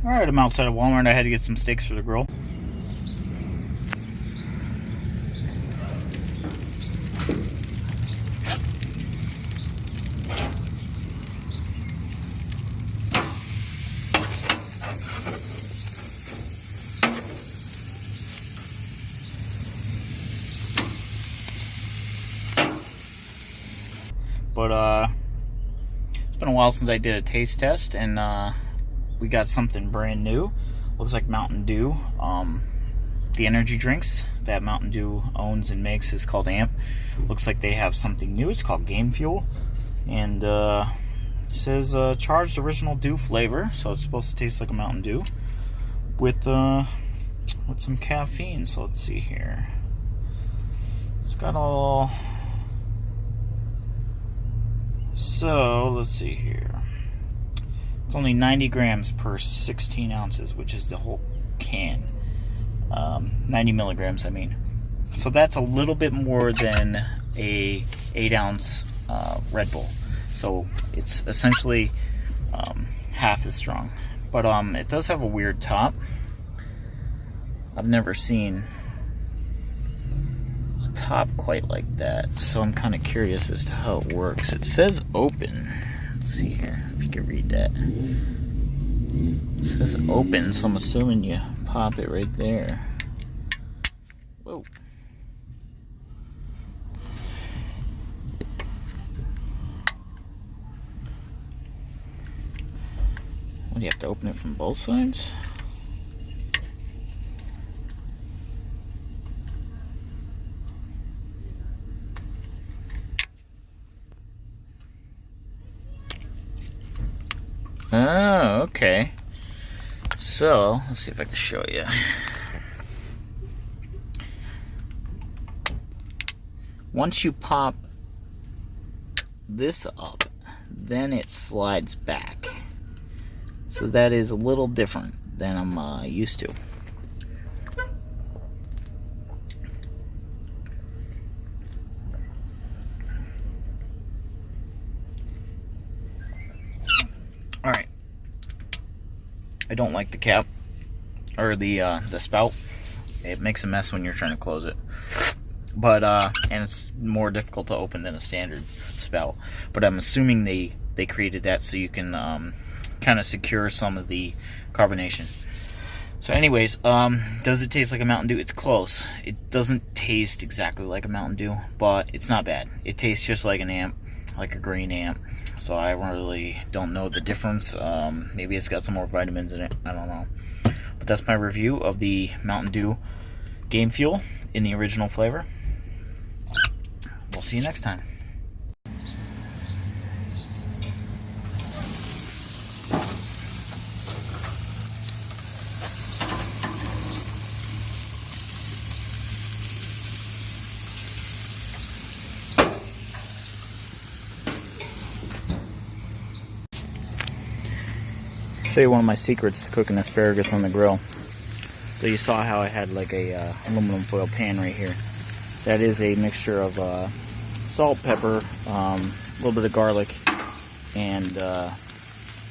Alright, I'm outside of Walmart. I had to get some steaks for the grill. But it's been a while since I did a taste test, and we got something brand new. Looks like Mountain Dew. The energy drinks that Mountain Dew owns and makes is called AMP. Looks like they have something new. It's called Game Fuel, and it says charged original Dew flavor, so it's supposed to taste like a Mountain Dew with some caffeine. So let's see here. It's got all. So let's see here. It's only 90 grams per 16 ounces, which is the whole can. 90 milligrams, I mean. So that's a little bit more than a 8-ounce Red Bull. So it's essentially half as strong. But it does have a weird top. I've never seen a top quite like that. So I'm kind of curious as to how it works. It says open. Let's see here, if you can read that. It says open, so I'm assuming you pop it right there. Whoa. What, do you have to open it from both sides? Oh, okay. So, let's see if I can show you. Once you pop this up, then it slides back. So that is a little different than I'm used to. Alright. I don't like the cap, or the spout. It makes a mess when you're trying to close it. But, and it's more difficult to open than a standard spout. But I'm assuming they created that so you can kind of secure some of the carbonation. So anyways, does it taste like a Mountain Dew? It's close. It doesn't taste exactly like a Mountain Dew, but it's not bad. It tastes just like an AMP, like a green AMP. So I really don't know the difference. Maybe it's got some more vitamins in it. I don't know. But that's my review of the Mountain Dew Game Fuel in the original flavor. We'll see you next time. Show you one of my secrets to cooking asparagus on the grill. So you saw how I had like a aluminum foil pan right here. That is a mixture of salt, pepper, a little bit of garlic, and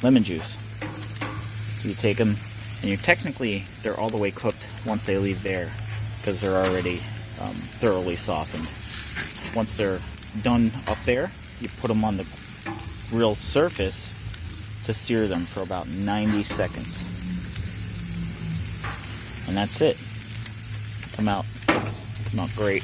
lemon juice. So you take them, and they're all the way cooked once they leave there, because they're already thoroughly softened. Once they're done up there, you put them on the grill surface to sear them for about 90 seconds. And that's it. Come out great.